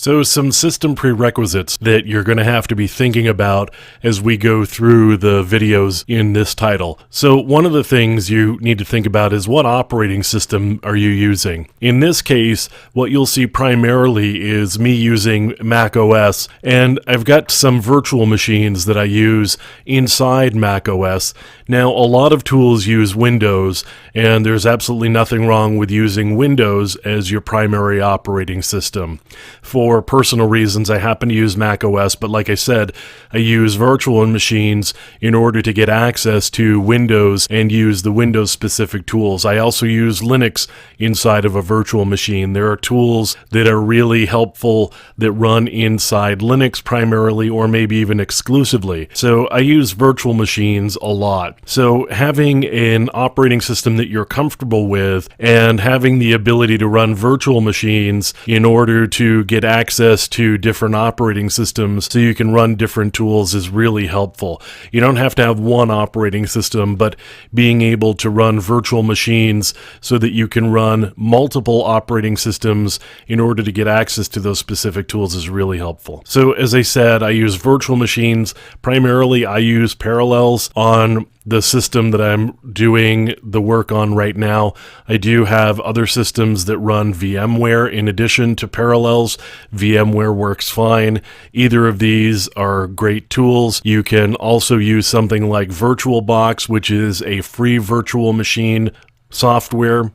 So some system prerequisites that you're going to have to be thinking about as we go through the videos in this title. So one of the things you need to think about is what operating system are you using? In this case, what you'll see primarily is me using Mac OS, and I've got some virtual machines that I use inside Mac OS. Now, a lot of tools use Windows, and there's absolutely nothing wrong with using Windows as your primary operating system. For personal reasons, I happen to use Mac OS, but like I said, I use virtual machines in order to get access to Windows and use the Windows-specific tools. I also use Linux inside of a virtual machine. There are tools that are really helpful that run inside Linux primarily, or maybe even exclusively. So I use virtual machines a lot. So having an operating system that you're comfortable with and having the ability to run virtual machines in order to get access to different operating systems so you can run different tools is really helpful. You don't have to have one operating system, but being able to run virtual machines so that you can run multiple operating systems in order to get access to those specific tools is really helpful. So as I said, I use virtual machines. Primarily, I use Parallels on the system that I'm doing the work on right now. I do have other systems that run VMware in addition to Parallels. VMware works fine. Either of these are great tools. You can also use something like VirtualBox, which is a free virtual machine software,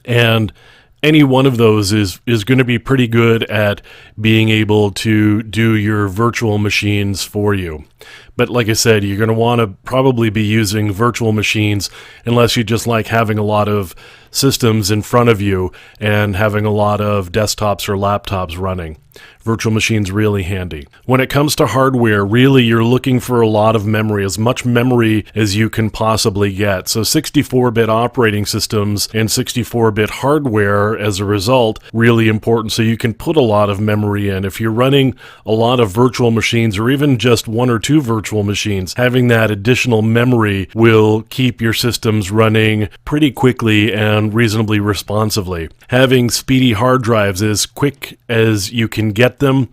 and any one of those is going to be pretty good at being able to do your virtual machines for you. But like I said, you're going to want to probably be using virtual machines unless you just like having a lot of systems in front of you and having a lot of desktops or laptops running. Virtual machines really handy. When it comes to hardware, really you're looking for a lot of memory, as much memory as you can possibly get. So 64-bit operating systems and 64-bit hardware as a result, really important, so you can put a lot of memory in. If you're running a lot of virtual machines or even just one or two virtual machines, having that additional memory will keep your systems running pretty quickly and reasonably responsively. Having speedy hard drives as quick as you can get them.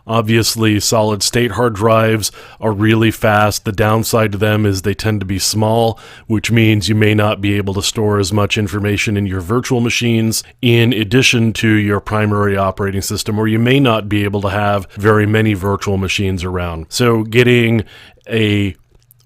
Obviously, solid-state hard drives are really fast. The downside to them is they tend to be small, which means you may not be able to store as much information in your virtual machines in addition to your primary operating system, or you may not be able to have very many virtual machines around. So getting a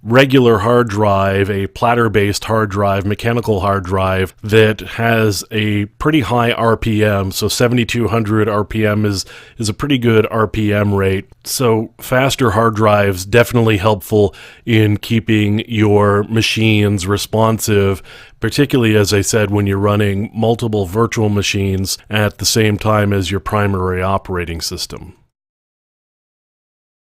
regular hard drive, a platter-based hard drive, mechanical hard drive that has a pretty high RPM, so 7,200 RPM is a pretty good RPM rate. So faster hard drives definitely helpful in keeping your machines responsive, particularly, as I said, when you're running multiple virtual machines at the same time as your primary operating system.